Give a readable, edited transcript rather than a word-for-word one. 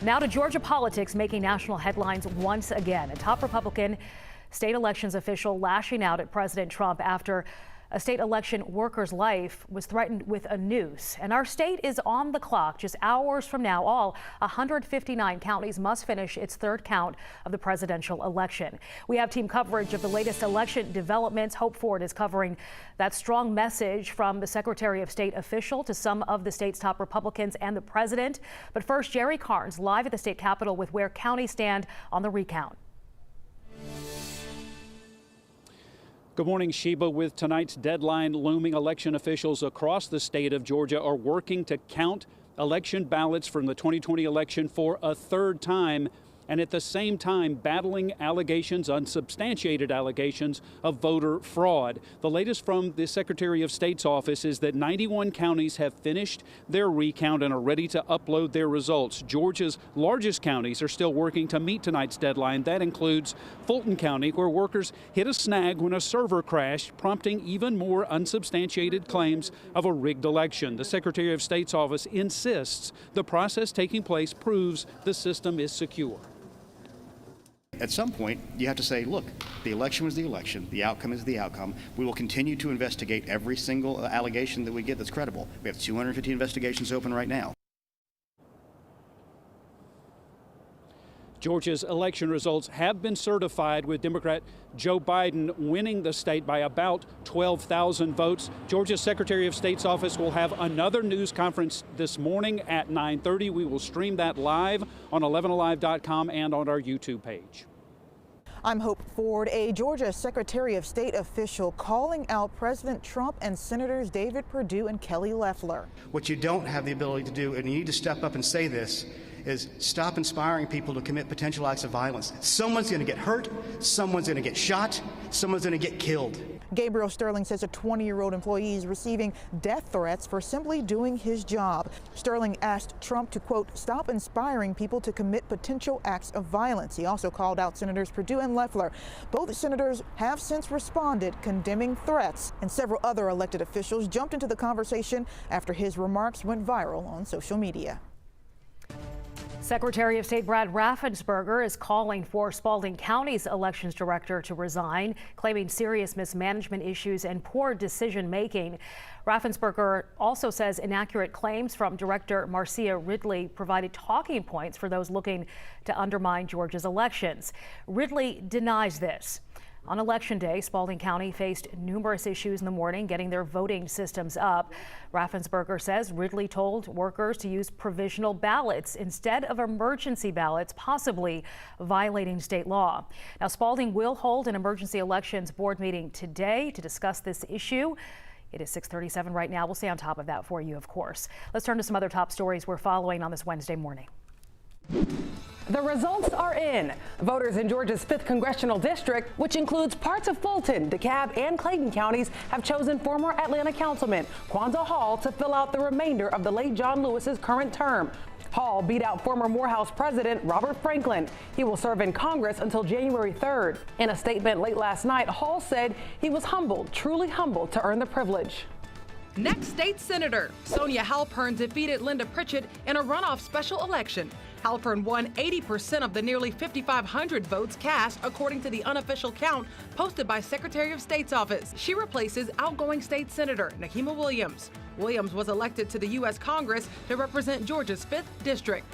Now to Georgia politics making national headlines once again. A top Republican state elections official lashing out at President Trump after a state election worker's life was threatened with a noose. And our state is on the clock. Just hours from now, all 159 counties must finish its third count of the presidential election. We have team coverage of the latest election developments. Hope Ford is covering that strong message from the Secretary of State official to some of the state's top Republicans and the president. But first, Jerry Carnes live at the state capitol with where counties stand on the recount. Good morning, Sheba. With tonight's deadline looming, election officials across the state of Georgia are working to count election ballots from the 2020 election for a third time, and at the same time battling allegations, unsubstantiated allegations of voter fraud. The latest from the Secretary of State's office is that 91 counties have finished their recount and are ready to upload their results. Georgia's largest counties are still working to meet tonight's deadline. That includes Fulton County, where workers hit a snag when a server crashed, prompting even more unsubstantiated claims of a rigged election. The Secretary of State's office insists the process taking place proves the system is secure. At some point, you have to say, look, the election was the election. The outcome is the outcome. We will continue to investigate every single allegation that we get that's credible. We have 250 investigations open right now. Georgia's election results have been certified, with Democrat Joe Biden winning the state by about 12,000 votes. Georgia's Secretary of State's office will have another news conference this morning at 9:30. We will stream that live on 11alive.com and on our YouTube page. I'm Hope Ford. A Georgia Secretary of State official calling out President Trump and Senators David Perdue and Kelly Loeffler. What you don't have the ability to do, and you need to step up and say this, is stop inspiring people to commit potential acts of violence. Someone's going to get hurt, someone's going to get shot, someone's going to get killed. Gabriel Sterling says a 20-year-old employee is receiving death threats for simply doing his job. Sterling asked Trump to, quote, stop inspiring people to commit potential acts of violence. He also called out Senators Perdue and Loeffler. Both senators have since responded, condemning threats, and several other elected officials jumped into the conversation after his remarks went viral on social media. Secretary of State Brad Raffensperger is calling for Spalding County's elections director to resign, claiming serious mismanagement issues and poor decision making. Raffensperger also says inaccurate claims from Director Marcia Ridley provided talking points for those looking to undermine Georgia's elections. Ridley denies this. On Election Day, Spalding County faced numerous issues in the morning getting their voting systems up. Raffensperger says Ridley told workers to use provisional ballots instead of emergency ballots, possibly violating state law. Now, Spalding will hold an emergency elections board meeting today to discuss this issue. It is 6:37 right now. We'll stay on top of that for you, of course. Let's turn to some other top stories we're following on this Wednesday morning. The results are in. Voters in Georgia's 5th congressional district, which includes parts of Fulton, DeKalb, and Clayton counties, have chosen former Atlanta councilman Kwanzaa Hall to fill out the remainder of the late John Lewis's current term. Hall beat out former Morehouse president Robert Franklin. He will serve in Congress until January 3rd. In a statement late last night, Hall said he was humbled, truly humbled, to earn the privilege. Next state senator, Sonia Halpern defeated Linda Pritchett in a runoff special election. Halpern won 80% of the nearly 5,500 votes cast, according to the unofficial count posted by Secretary of State's office. She replaces outgoing state senator Nakima Williams. Williams was elected to the U.S. Congress to represent Georgia's 5th district.